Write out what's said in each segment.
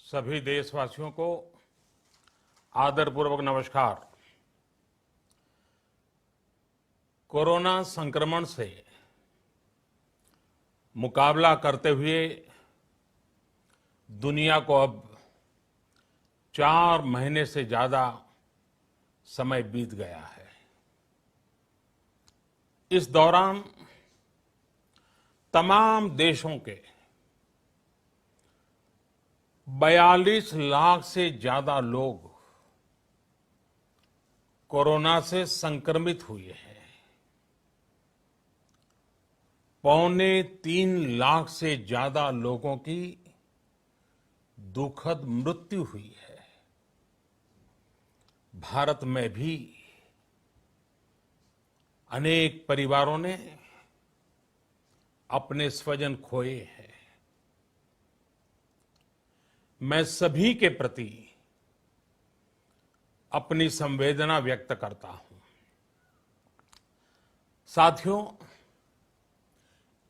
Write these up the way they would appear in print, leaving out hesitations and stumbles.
सभी देशवासियों को आदरपूर्वक नमस्कार। कोरोना संक्रमण से मुकाबला करते हुए दुनिया को अब 4 महीने से ज्यादा समय बीत गया है। इस दौरान तमाम देशों के 42 लाख से ज्यादा लोग कोरोना से संक्रमित हुए हैं। 2.25 लाख से ज्यादा लोगों की दुखद मृत्यु हुई है। भारत में भी अनेक परिवारों ने अपने स्वजन खोए हैं। मैं सभी के प्रति अपनी संवेदना व्यक्त करता हूं। साथियों,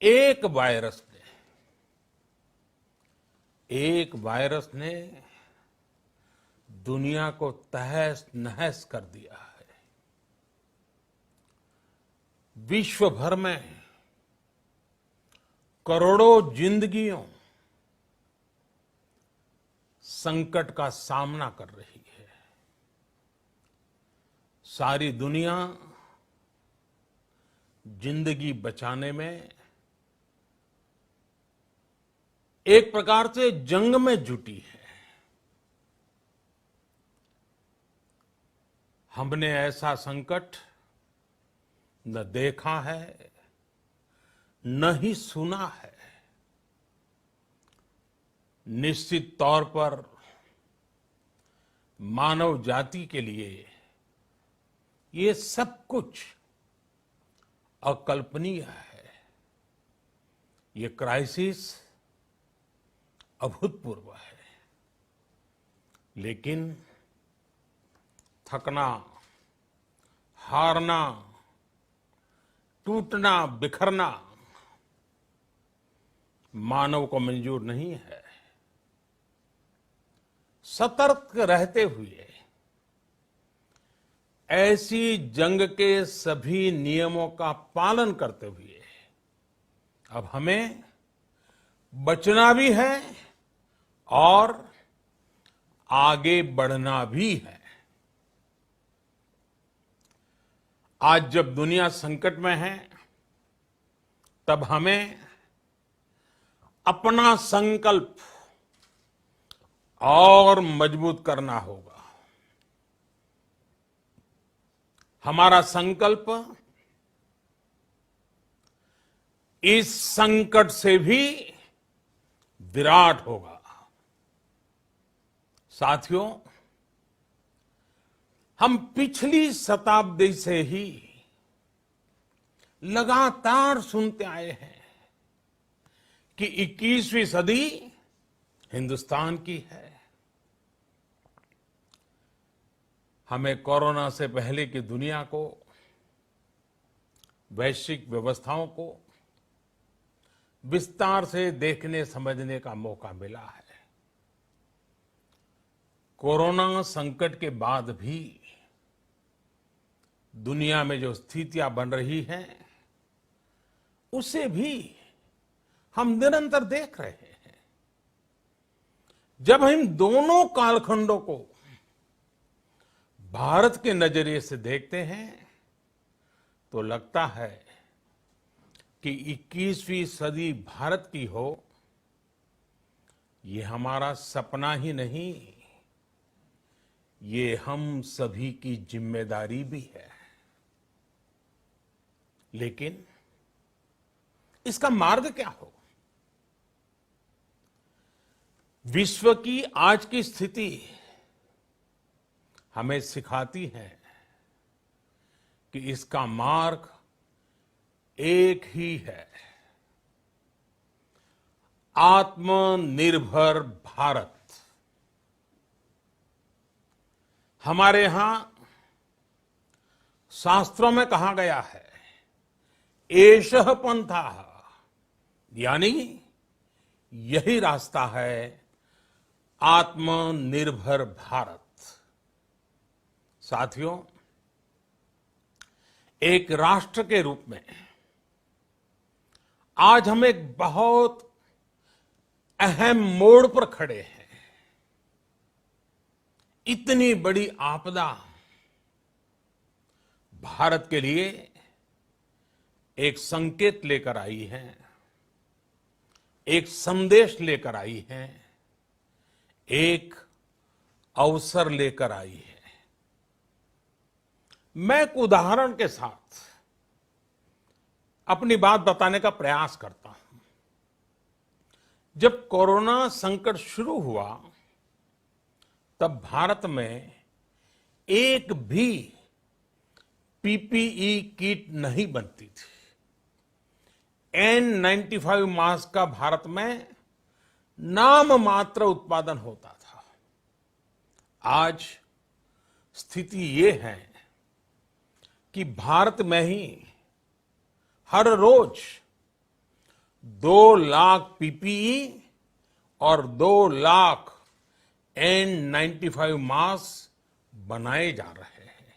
एक वायरस ने दुनिया को तहस नहस कर दिया है। विश्व भर में करोड़ों जिंदगियों संकट का सामना कर रही है। सारी दुनिया जिंदगी बचाने में एक प्रकार से जंग में जुटी है। हमने ऐसा संकट न देखा है, न ही सुना है। निश्चित तौर पर मानव जाति के लिए ये सब कुछ अकल्पनीय है। ये क्राइसिस अभूतपूर्व है। लेकिन थकना, हारना, टूटना, बिखरना मानव को मंजूर नहीं है। सतर्क रहते हुए ऐसी जंग के सभी नियमों का पालन करते हुए अब हमें बचना भी है और आगे बढ़ना भी है। आज जब दुनिया संकट में है, तब हमें अपना संकल्प और मजबूत करना होगा। हमारा संकल्प इस संकट से भी विराट होगा। साथियों, हम पिछली शताब्दी से ही लगातार सुनते आए हैं कि 21वीं सदी हिंदुस्तान की है। हमें कोरोना से पहले की दुनिया को, वैश्विक व्यवस्थाओं को विस्तार से देखने समझने का मौका मिला है। कोरोना संकट के बाद भी दुनिया में जो स्थितियां बन रही हैं, उसे भी हम निरंतर देख रहे हैं। जब हम दोनों कालखंडों को भारत के नजरिए से देखते हैं, तो लगता है कि 21वीं सदी भारत की हो, ये हमारा सपना ही नहीं, ये हम सभी की जिम्मेदारी भी है। लेकिन इसका मार्ग क्या हो? विश्व की आज की स्थिति हमें सिखाती है कि इसका मार्ग एक ही है, आत्मनिर्भर भारत। हमारे यहां शास्त्रों में कहा गया है, एषः पंथः, यानी यही रास्ता है आत्मनिर्भर भारत। साथियों, एक राष्ट्र के रूप में आज हम एक बहुत अहम मोड़ पर खड़े हैं। इतनी बड़ी आपदा भारत के लिए एक संकेत लेकर आई है, एक संदेश लेकर आई है, एक अवसर लेकर आई है। मैं एक उदाहरण के साथ अपनी बात बताने का प्रयास करता हूं। जब कोरोना संकट शुरू हुआ, तब भारत में एक भी पीपीई किट नहीं बनती थी। N95 मास्क का भारत में नाम मात्र उत्पादन होता था। आज स्थिति ये है कि भारत में ही हर रोज 2 लाख पीपीई और 2 लाख N95 मास्क बनाए जा रहे हैं।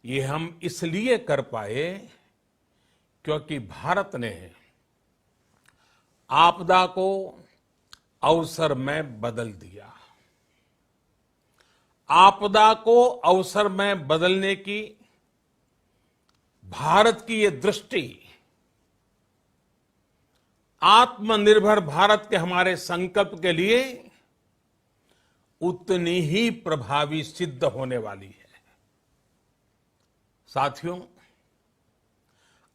ये हम इसलिए कर पाए क्योंकि भारत ने आपदा को अवसर में बदल दिया। आपदा को अवसर में बदलने की भारत की ये दृष्टि आत्मनिर्भर भारत के हमारे संकल्प के लिए उतनी ही प्रभावी सिद्ध होने वाली है। साथियों,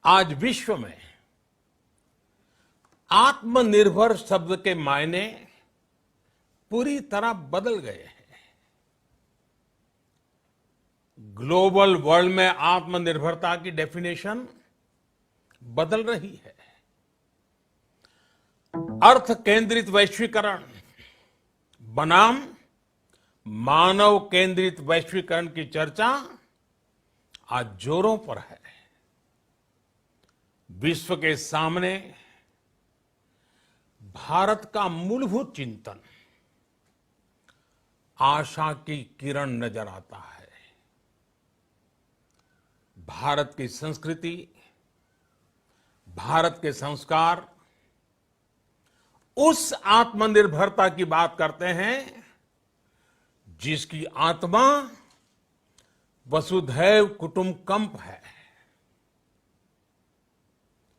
आज विश्व में आत्मनिर्भर शब्द के मायने पूरी तरह बदल गए हैं। ग्लोबल वर्ल्ड में आत्मनिर्भरता की डेफिनेशन बदल रही है। अर्थ केंद्रित वैश्वीकरण बनाम मानव केंद्रित वैश्वीकरण की चर्चा आज जोरों पर है। विश्व के सामने भारत का मूलभूत चिंतन आशा की किरण नजर आता है। भारत की संस्कृति, भारत के संस्कार उस आत्मनिर्भरता की बात करते हैं जिसकी आत्मा वसुधैव कुटुंबकम है।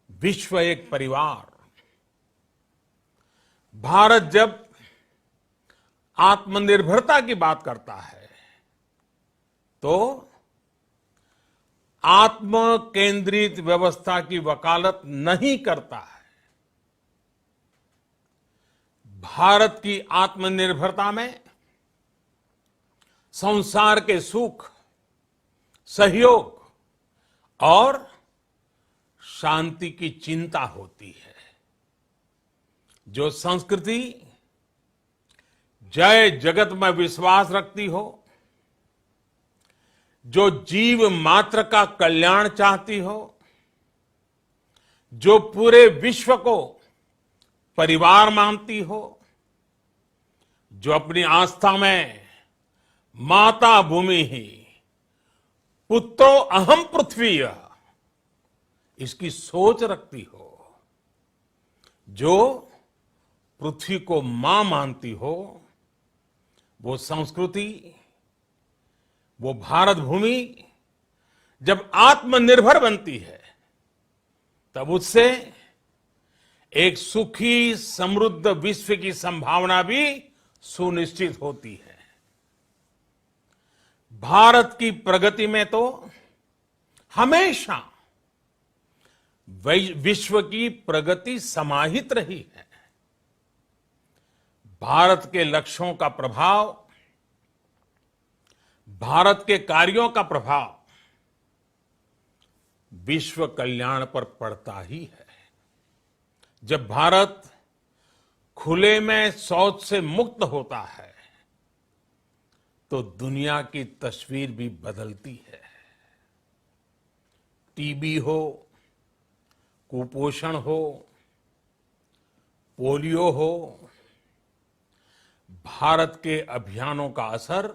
विश्व एक परिवार। भारत जब आत्मनिर्भरता की बात करता है तो आत्म केंद्रित व्यवस्था की वकालत नहीं करता है। भारत की आत्मनिर्भरता में संसार के सुख, सहयोग और शांति की चिंता होती है। जो संस्कृति जय जगत में विश्वास रखती हो, जो जीव मात्र का कल्याण चाहती हो, जो पूरे विश्व को परिवार मानती हो, जो अपनी आस्था में माता भूमि ही पुत्रो अहम पृथ्वी इसकी सोच रखती हो, जो पृथ्वी को मां मानती हो, वो संस्कृति, वो भारत भूमि जब आत्मनिर्भर बनती है तब उससे एक सुखी समृद्ध विश्व की संभावना भी सुनिश्चित होती है। भारत की प्रगति में तो हमेशा विश्व की प्रगति समाहित रही है। भारत के लक्ष्यों का प्रभाव, भारत के कार्यों का प्रभाव विश्व कल्याण पर पड़ता ही है। जब भारत खुले में शौच से मुक्त होता है तो दुनिया की तस्वीर भी बदलती है। टीबी हो, कुपोषण हो, पोलियो हो, भारत के अभियानों का असर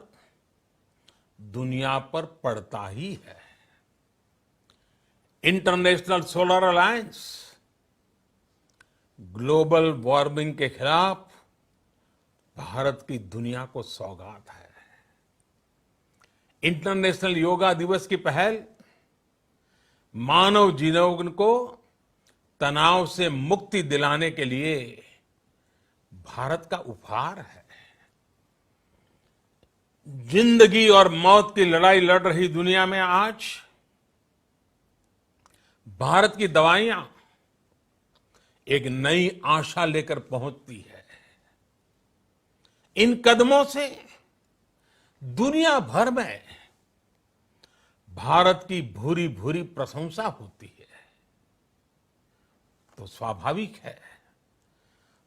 दुनिया पर पड़ता ही है। International solar alliance global warming के खिलाफ भारत की दुनिया को सौगात है। इंटरनेशनल योगा दिवस की पहल मानव जीवन को तनाव से मुक्ति दिलाने के लिए भारत का उपहार है। जिंदगी और मौत की लड़ाई लड़ रही दुनिया में आज भारत की दवाइयां एक नई आशा लेकर पहुंचती है। इन कदमों से दुनिया भर में भारत की भूरी भूरी प्रशंसा होती है। तो स्वाभाविक है,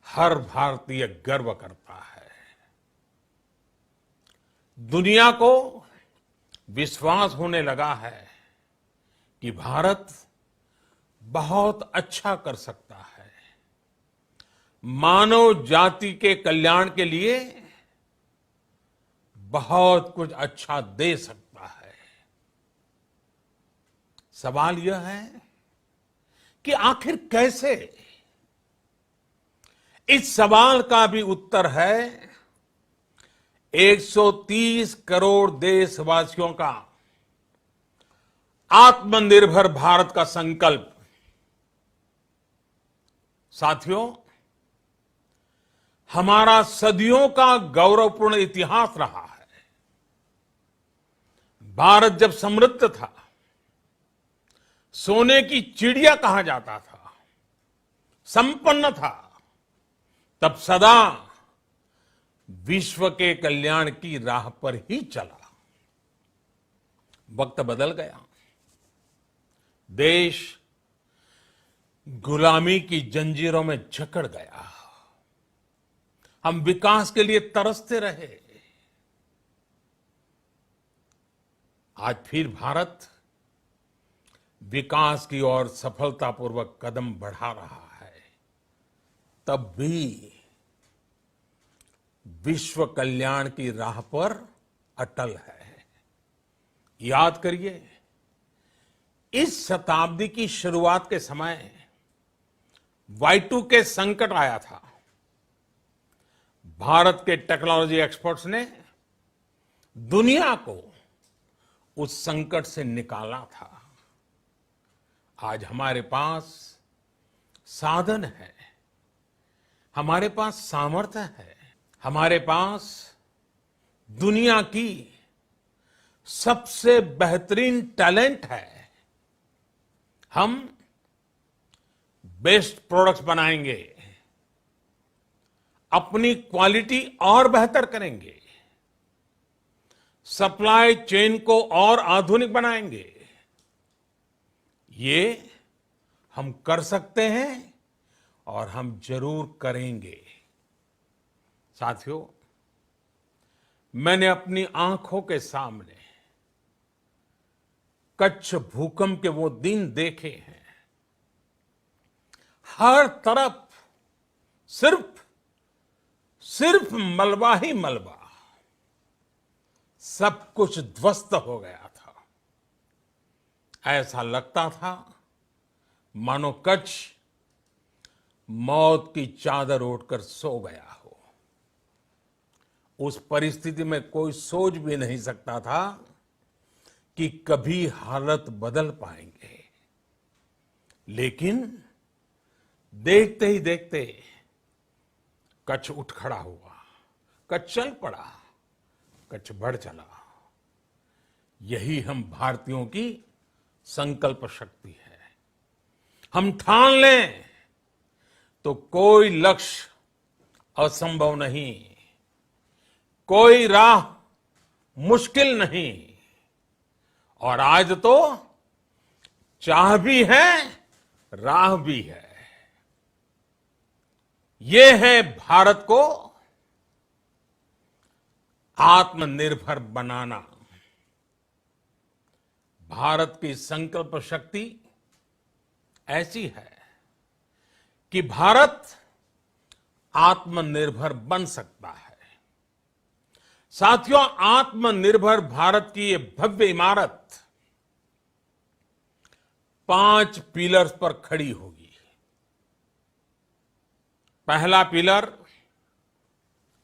हर भारतीय गर्व करता है। दुनिया को विश्वास होने लगा है कि भारत बहुत अच्छा कर सकता है, मानव जाति के कल्याण के लिए बहुत कुछ अच्छा दे सकता है। सवाल यह है कि आखिर कैसे? इस सवाल का भी उत्तर है 130 करोड़ देशवासियों का आत्मनिर्भर भारत का संकल्प। साथियों, हमारा सदियों का गौरवपूर्ण इतिहास रहा है। भारत जब समृद्ध था, सोने की चिड़िया कहा जाता था, संपन्न था, तब सदा विश्व के कल्याण की राह पर ही चला। वक्त बदल गया, देश गुलामी की जंजीरों में जकड़ गया। हम विकास के लिए तरसते रहे। आज फिर भारत विकास की ओर सफलतापूर्वक कदम बढ़ा रहा है। तब भी विश्व कल्याण की राह पर अटल है। याद करिए, इस शताब्दी की शुरुआत के समय Y2K संकट आया था। भारत के टेक्नोलॉजी एक्सपर्ट्स ने दुनिया को उस संकट से निकाला था। आज हमारे पास साधन है, हमारे पास सामर्थ्य है, हमारे पास दुनिया की सबसे बेहतरीन टैलेंट है। हम बेस्ट प्रोडक्ट्स बनाएंगे, अपनी क्वालिटी और बेहतर करेंगे, सप्लाई चेन को और आधुनिक बनाएंगे। ये हम कर सकते हैं और हम जरूर करेंगे। साथियों, मैंने अपनी आंखों के सामने कच्छ भूकंप के वो दिन देखे हैं। हर तरफ सिर्फ मलबा ही मलबा, सब कुछ ध्वस्त हो गया था। ऐसा लगता था मानो कच्छ मौत की चादर ओढ़कर सो गया हो। उस परिस्थिति में कोई सोच भी नहीं सकता था कि कभी हालत बदल पाएंगे। लेकिन देखते ही देखते कच्छ उठ खड़ा हुआ, कच्छ चल पड़ा, कच्छ बढ़ चला। यही हम भारतीयों की संकल्प शक्ति है। हम ठान लें तो कोई लक्ष्य असंभव नहीं, कोई राह मुश्किल नहीं। और आज तो चाह भी है, राह भी है। ये है भारत को आत्मनिर्भर बनाना। भारत की संकल्प शक्ति ऐसी है कि भारत आत्मनिर्भर बन सकता है। साथियों, आत्मनिर्भर भारत की ये भव्य इमारत 5 पिलर्स पर खड़ी होगी। पहला पिलर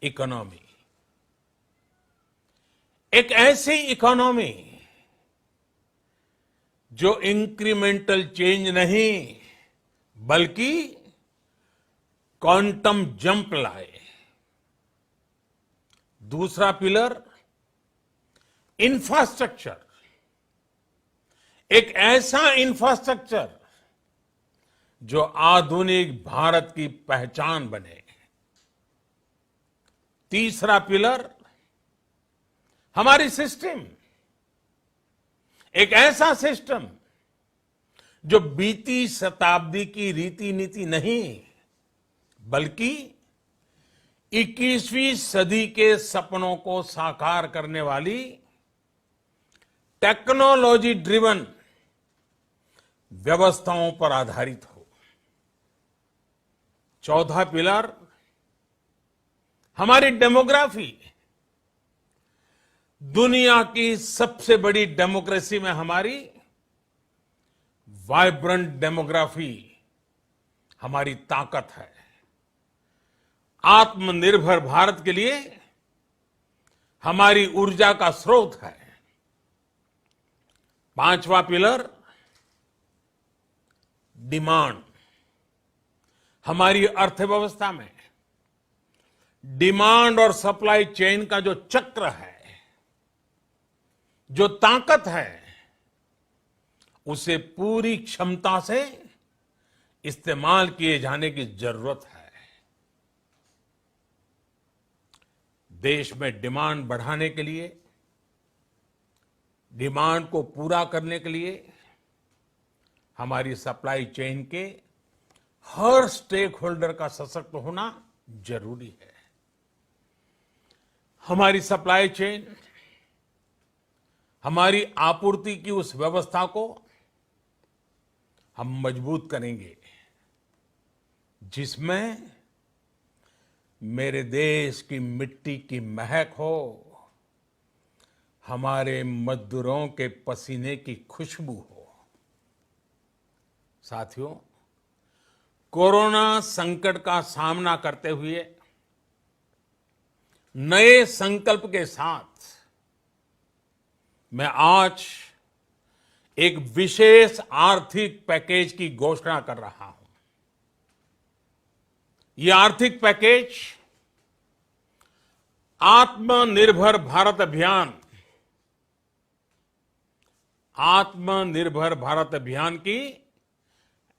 इकोनॉमी। एक ऐसी इकोनॉमी जो इंक्रीमेंटल चेंज नहीं बल्कि क्वांटम जंप लाए। दूसरा पिलर इंफ्रास्ट्रक्चर। एक ऐसा इंफ्रास्ट्रक्चर जो आधुनिक भारत की पहचान बने। तीसरा पिलर हमारी सिस्टम। एक ऐसा सिस्टम जो बीती शताब्दी की रीति नीति नहीं बल्कि 21वीं सदी के सपनों को साकार करने वाली टेक्नोलॉजी ड्रिवन व्यवस्थाओं पर आधारित हो। चौथा पिलर हमारी डेमोग्राफी। दुनिया की सबसे बड़ी डेमोक्रेसी में हमारी वाइब्रेंट डेमोग्राफी हमारी ताकत है। आत्मनिर्भर भारत के लिए हमारी ऊर्जा का स्रोत है। पांचवा पिलर डिमांड। हमारी अर्थव्यवस्था में डिमांड और सप्लाई चेन का जो चक्र है, जो ताकत है, उसे पूरी क्षमता से इस्तेमाल किए जाने की जरूरत है। देश में डिमांड बढ़ाने के लिए, डिमांड को पूरा करने के लिए हमारी सप्लाई चेन के हर स्टेक होल्डर का सशक्त होना जरूरी है। हमारी सप्लाई चेन, हमारी आपूर्ति की उस व्यवस्था को हम मजबूत करेंगे जिसमें मेरे देश की मिट्टी की महक हो, हमारे मजदूरों के पसीने की खुशबू हो। साथियों, कोरोना संकट का सामना करते हुए नए संकल्प के साथ मैं आज एक विशेष आर्थिक पैकेज की घोषणा कर रहा हूं। यह आर्थिक पैकेज आत्मनिर्भर भारत अभियान, आत्मनिर्भर भारत अभियान की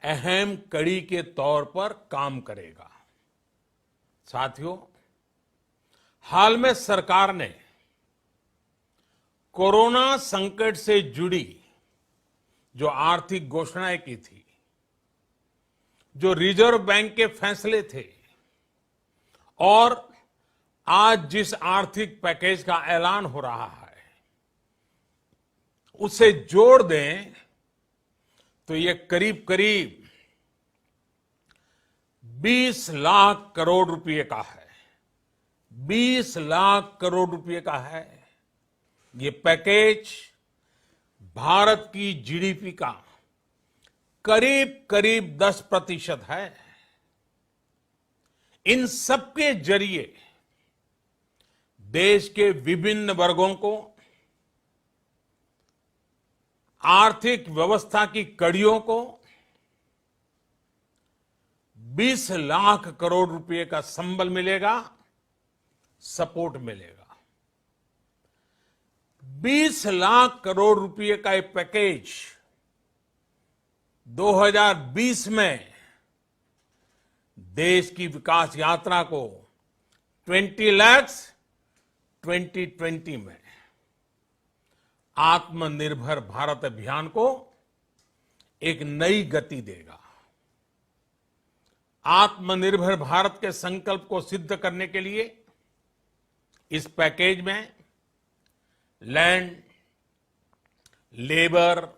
अहम कड़ी के तौर पर काम करेगा। साथियों, हाल में सरकार ने कोरोना संकट से जुड़ी जो आर्थिक घोषणाएं की थी, जो रिजर्व बैंक के फैसले थे और आज जिस आर्थिक पैकेज का ऐलान हो रहा है, उसे जोड़ दें तो ये करीब करीब 20 लाख करोड़ रुपए का है। 20 लाख करोड़ रुपए का है। ये पैकेज भारत की जीडीपी का करीब करीब 10% है। इन सबके जरिए देश के विभिन्न वर्गों को आर्थिक व्यवस्था की कड़ियों को 20 लाख करोड़ रुपए का संबल मिलेगा, सपोर्ट मिलेगा। 20 लाख करोड़ रुपए का एक पैकेज 2020 में देश की विकास यात्रा को 20 लाख 2020 में आत्मनिर्भर भारत अभियान को एक नई गति देगा। आत्मनिर्भर भारत के संकल्प को सिद्ध करने के लिए इस पैकेज में लैंड, लेबर,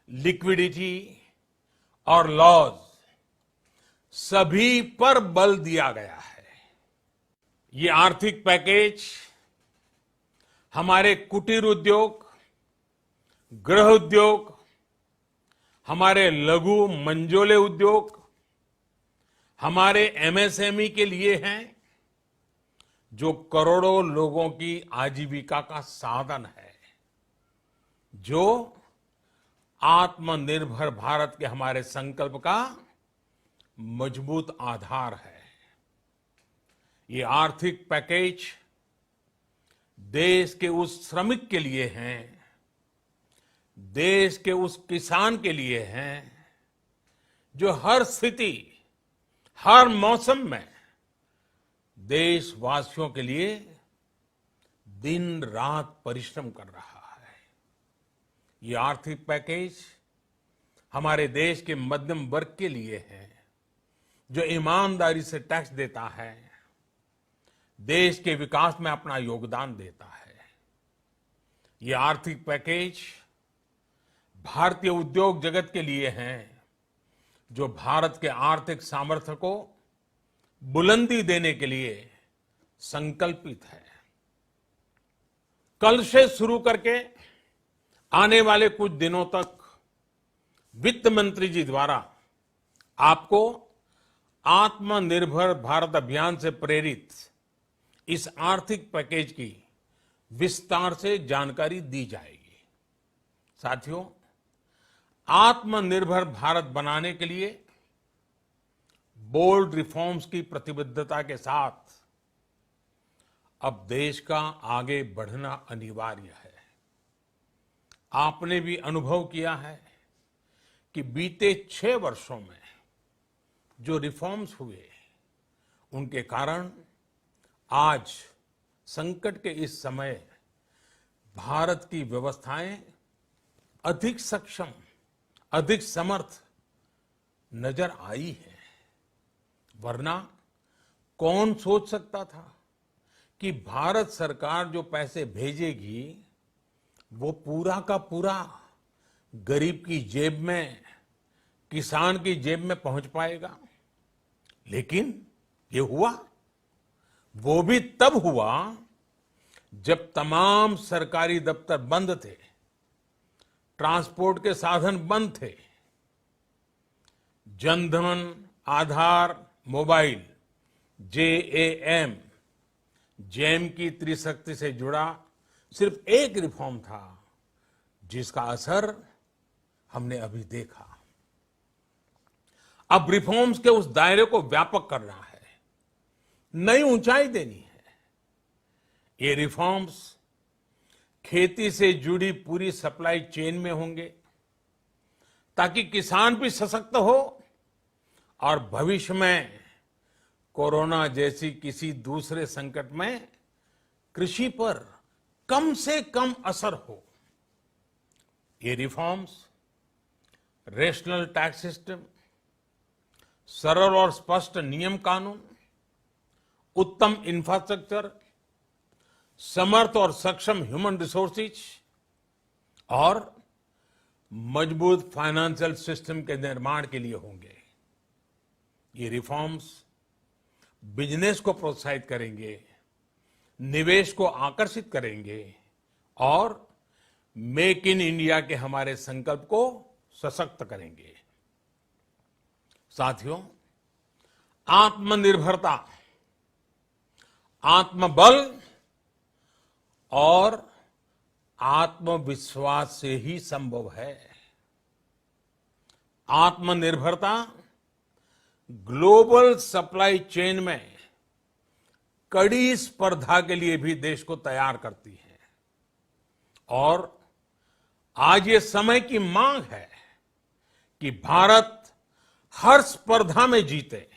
लिक्विडिटी और लॉज सभी पर बल दिया गया है। ये आर्थिक पैकेज हमारे कुटीर उद्योग, गृह उद्योग, हमारे लघु मंझोले उद्योग, हमारे एमएसएमई के लिए हैं, जो करोड़ों लोगों की आजीविका का साधन है, जो आत्मनिर्भर भारत के हमारे संकल्प का मजबूत आधार है। ये आर्थिक पैकेज देश के उस श्रमिक के लिए हैं, देश के उस किसान के लिए हैं, जो हर स्थिति, हर मौसम में देशवासियों के लिए दिन रात परिश्रम कर रहा है। ये आर्थिक पैकेज हमारे देश के मध्यम वर्ग के लिए है, जो ईमानदारी से टैक्स देता है, देश के विकास में अपना योगदान देता है। ये आर्थिक पैकेज भारतीय उद्योग जगत के लिए हैं, जो भारत के आर्थिक सामर्थ्य को बुलंदी देने के लिए संकल्पित है। कल से शुरू करके आने वाले कुछ दिनों तक वित्त मंत्री जी द्वारा आपको आत्मनिर्भर भारत अभियान से प्रेरित इस आर्थिक पैकेज की विस्तार से जानकारी दी जाएगी। साथियों, आत्मनिर्भर भारत बनाने के लिए बोल्ड रिफॉर्म्स की प्रतिबद्धता के साथ अब देश का आगे बढ़ना अनिवार्य है। आपने भी अनुभव किया है कि बीते 6 वर्षों में जो रिफॉर्म्स हुए, उनके कारण आज संकट के इस समय भारत की व्यवस्थाएं अधिक सक्षम, अधिक समर्थ नजर आई है। वरना कौन सोच सकता था कि भारत सरकार जो पैसे भेजेगी वो पूरा का पूरा गरीब की जेब में, किसान की जेब में पहुंच पाएगा। लेकिन ये हुआ, वो भी तब हुआ जब तमाम सरकारी दफ्तर बंद थे, ट्रांसपोर्ट के साधन बंद थे। जनधन, आधार, मोबाइल, जेएएम, जैम की त्रिशक्ति से जुड़ा सिर्फ एक रिफॉर्म था, जिसका असर हमने अभी देखा। अब रिफॉर्म्स के उस दायरे को व्यापक करना है, नई ऊंचाई देनी है। ये रिफॉर्म्स खेती से जुड़ी पूरी सप्लाई चेन में होंगे, ताकि किसान भी सशक्त हो और भविष्य में कोरोना जैसी किसी दूसरे संकट में कृषि पर कम से कम असर हो। ये रिफॉर्म्स रेशनल टैक्स सिस्टम, सरल और स्पष्ट नियम कानून, उत्तम इंफ्रास्ट्रक्चर, समर्थ और सक्षम ह्यूमन रिसोर्सेज और मजबूत फाइनेंशियल सिस्टम के निर्माण के लिए होंगे। ये रिफॉर्म्स बिजनेस को प्रोत्साहित करेंगे, निवेश को आकर्षित करेंगे और मेक इन इंडिया के हमारे संकल्प को सशक्त करेंगे। साथियों, आत्मनिर्भरता, आत्मबल और आत्मविश्वास से ही संभव है। आत्मनिर्भरता ग्लोबल सप्लाई चेन में कड़ी स्पर्धा के लिए भी देश को तैयार करती है और आज ये समय की मांग है कि भारत हर स्पर्धा में जीते,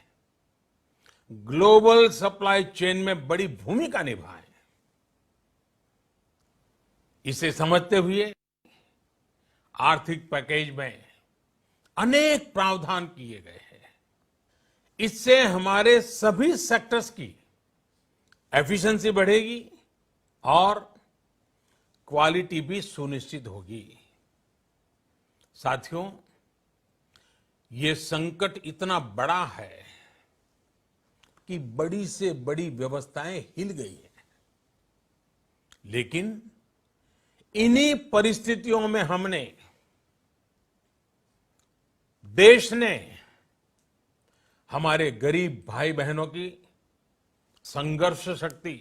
ग्लोबल सप्लाई चेन में बड़ी भूमिका निभाए। इसे समझते हुए आर्थिक पैकेज में अनेक प्रावधान किए गए हैं। इससे हमारे सभी सेक्टर्स की एफिशिएंसी बढ़ेगी और क्वालिटी भी सुनिश्चित होगी। साथियों, ये संकट इतना बड़ा है कि बड़ी से बड़ी व्यवस्थाएं हिल गई हैं। लेकिन इन्हीं परिस्थितियों में हमने, देश ने हमारे गरीब भाई बहनों की संघर्ष शक्ति,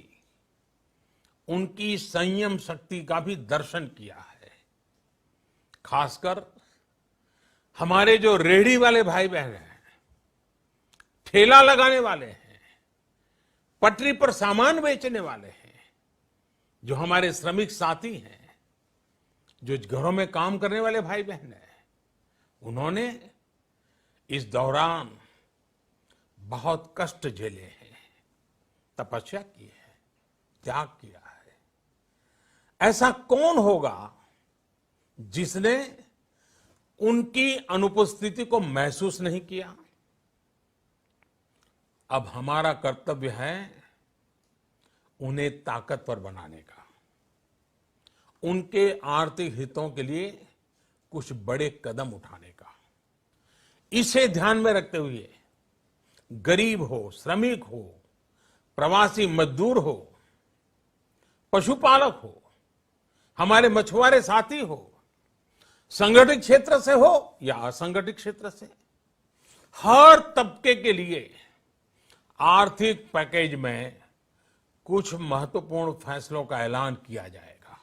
उनकी संयम शक्ति का भी दर्शन किया है। खासकर हमारे जो रेहड़ी वाले भाई बहन हैं, ठेला लगाने वाले हैं, पटरी पर सामान बेचने वाले हैं, जो हमारे श्रमिक साथी हैं, जो घरों में काम करने वाले भाई बहन हैं, उन्होंने इस दौरान बहुत कष्ट झेले हैं, तपस्या की है, त्याग किया है। ऐसा कौन होगा जिसने उनकी अनुपस्थिति को महसूस नहीं किया? अब हमारा कर्तव्य है उन्हें ताकतवर बनाने का, उनके आर्थिक हितों के लिए कुछ बड़े कदम उठाने का। इसे ध्यान में रखते हुए गरीब हो, श्रमिक हो, प्रवासी मजदूर हो, पशुपालक हो, हमारे मछुआरे साथी हो, संगठित क्षेत्र से हो या असंगठित क्षेत्र से, हर तबके के लिए आर्थिक पैकेज में कुछ महत्वपूर्ण फैसलों का ऐलान किया जाएगा।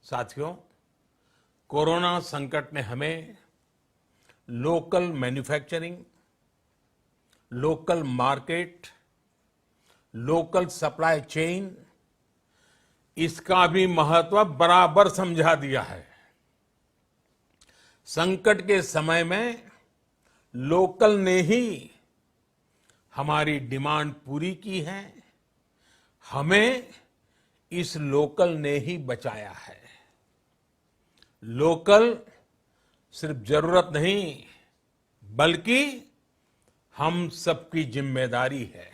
साथियों, कोरोना संकट ने हमें local manufacturing, local market, local supply chain, इसका भी महत्व बराबर समझा दिया है। संकट के समय में लोकल ने ही हमारी डिमांड पूरी की है, हमें इस लोकल ने ही बचाया है। लोकल सिर्फ जरूरत नहीं, बल्कि हम सबकी जिम्मेदारी है।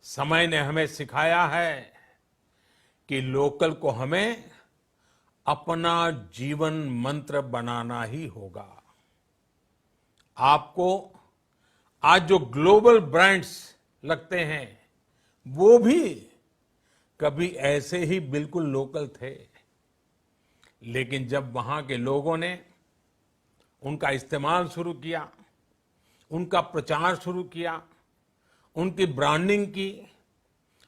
समय ने हमें सिखाया है कि लोकल को हमें अपना जीवन मंत्र बनाना ही होगा। आपको आज जो ग्लोबल ब्रांड्स लगते हैं, वो भी कभी ऐसे ही बिल्कुल लोकल थे, लेकिन जब वहां के लोगों ने उनका इस्तेमाल शुरू किया, उनका प्रचार शुरू किया, उनकी ब्रांडिंग की,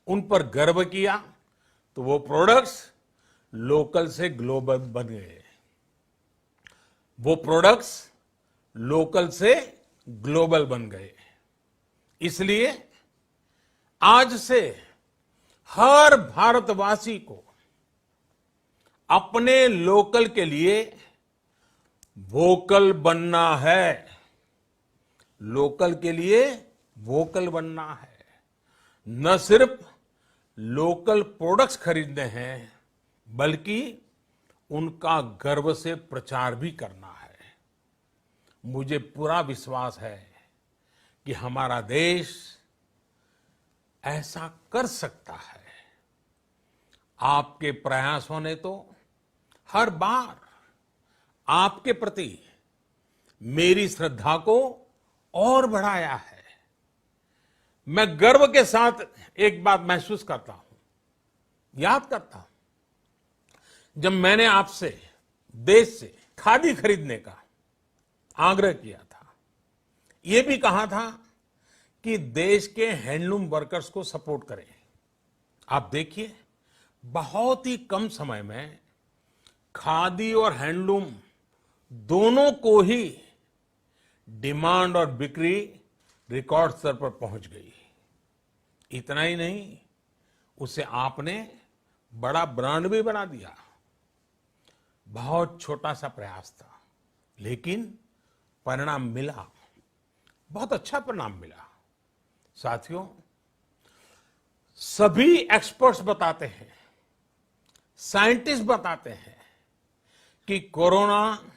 उन पर गर्व किया, तो वो प्रोडक्ट्स लोकल से ग्लोबल बन गए। वो प्रोडक्ट्स लोकल से ग्लोबल बन गए। इसलिए आज से हर भारतवासी को अपने लोकल के लिए वोकल बनना है। लोकल के लिए वोकल बनना है। न सिर्फ लोकल प्रोडक्ट्स खरीदने हैं, बल्कि उनका गर्व से प्रचार भी करना है। मुझे पूरा विश्वास है कि हमारा देश ऐसा कर सकता है। आपके प्रयासों ने तो हर बार आपके प्रति मेरी श्रद्धा को और बढ़ाया है। मैं गर्व के साथ एक बात महसूस करता हूं, याद करता हूं, जब मैंने आपसे देश से खादी खरीदने का आग्रह किया था, यह भी कहा था कि देश के हैंडलूम वर्कर्स को सपोर्ट करें। आप देखिए, बहुत ही कम समय में खादी और हैंडलूम दोनों को ही डिमांड और बिक्री रिकॉर्ड स्तर पर पहुंच गई। इतना ही नहीं, उसे आपने बड़ा ब्रांड भी बना दिया। बहुत छोटा सा प्रयास था, लेकिन परिणाम मिला, बहुत अच्छा परिणाम मिला। साथियों, सभी एक्सपर्ट्स बताते हैं, साइंटिस्ट बताते हैं कि कोरोना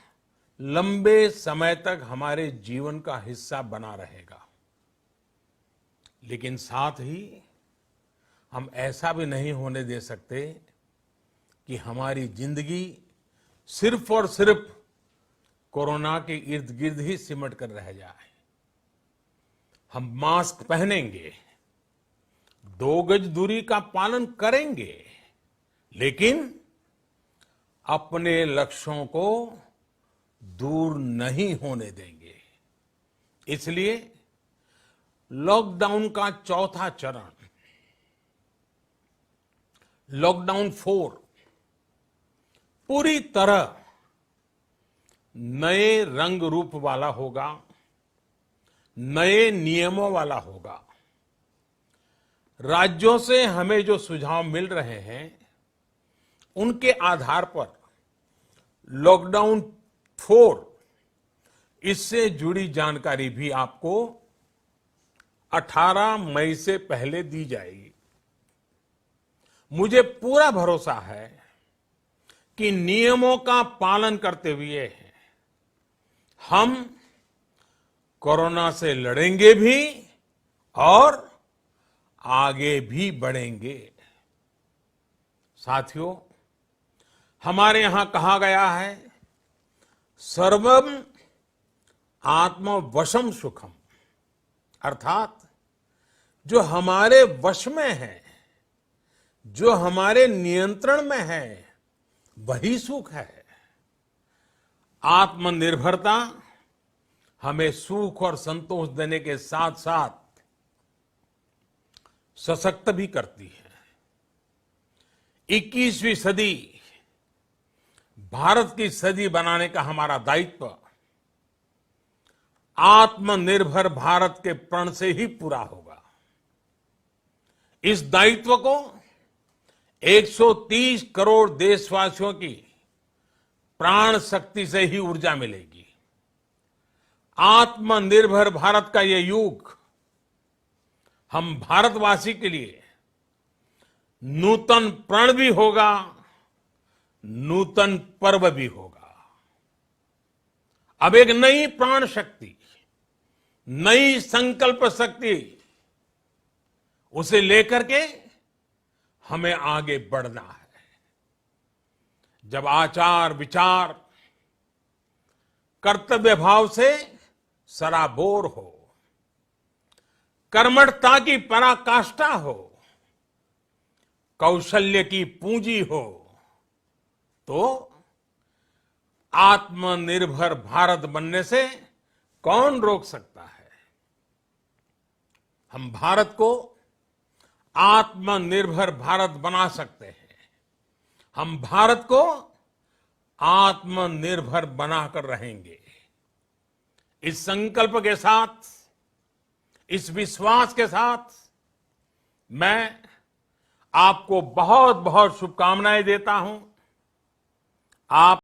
लंबे समय तक हमारे जीवन का हिस्सा बना रहेगा। लेकिन साथ ही हम ऐसा भी नहीं होने दे सकते कि हमारी जिंदगी सिर्फ और सिर्फ कोरोना के इर्द गिर्द ही सिमट कर रह जाए। हम मास्क पहनेंगे, 2 गज दूरी का पालन करेंगे, लेकिन अपने लक्ष्यों को दूर नहीं होने देंगे। इसलिए लॉकडाउन का चौथा चरण, लॉकडाउन 4, पूरी तरह नए रंग रूप वाला होगा, नए नियमों वाला होगा। राज्यों से हमें जो सुझाव मिल रहे हैं, उनके आधार पर लॉकडाउन 4, इससे जुड़ी जानकारी भी आपको 18 मई से पहले दी जाएगी। मुझे पूरा भरोसा है कि नियमों का पालन करते हुए हम कोरोना से लड़ेंगे भी और आगे भी बढ़ेंगे। साथियों, हमारे यहां कहा गया है, सर्वम आत्मवशम सुखम, अर्थात जो हमारे वश में है, जो हमारे नियंत्रण में है, वही सुख है। आत्मनिर्भरता हमें सुख और संतोष देने के साथ साथ सशक्त भी करती है। 21वीं सदी भारत की सदी बनाने का हमारा दायित्व आत्मनिर्भर भारत के प्रण से ही पूरा होगा। इस दायित्व को 130 करोड़ देशवासियों की प्राण शक्ति से ही ऊर्जा मिलेगी। आत्मनिर्भर भारत का ये युग हम भारतवासी के लिए नूतन प्रण भी होगा, नूतन पर्व भी होगा। अब एक नई प्राण शक्ति, नई संकल्प शक्ति, उसे लेकर के हमें आगे बढ़ना है। जब आचार विचार कर्तव्य भाव से सराबोर हो, कर्मठता की पराकाष्ठा हो, कौशल्य की पूंजी हो, तो आत्मनिर्भर भारत बनने से कौन रोक सकता है। हम भारत को आत्मनिर्भर भारत बना सकते हैं। हम भारत को आत्मनिर्भर बनाकर रहेंगे। इस संकल्प के साथ, इस विश्वास के साथ मैं आपको बहुत बहुत शुभकामनाएं देता हूं। आप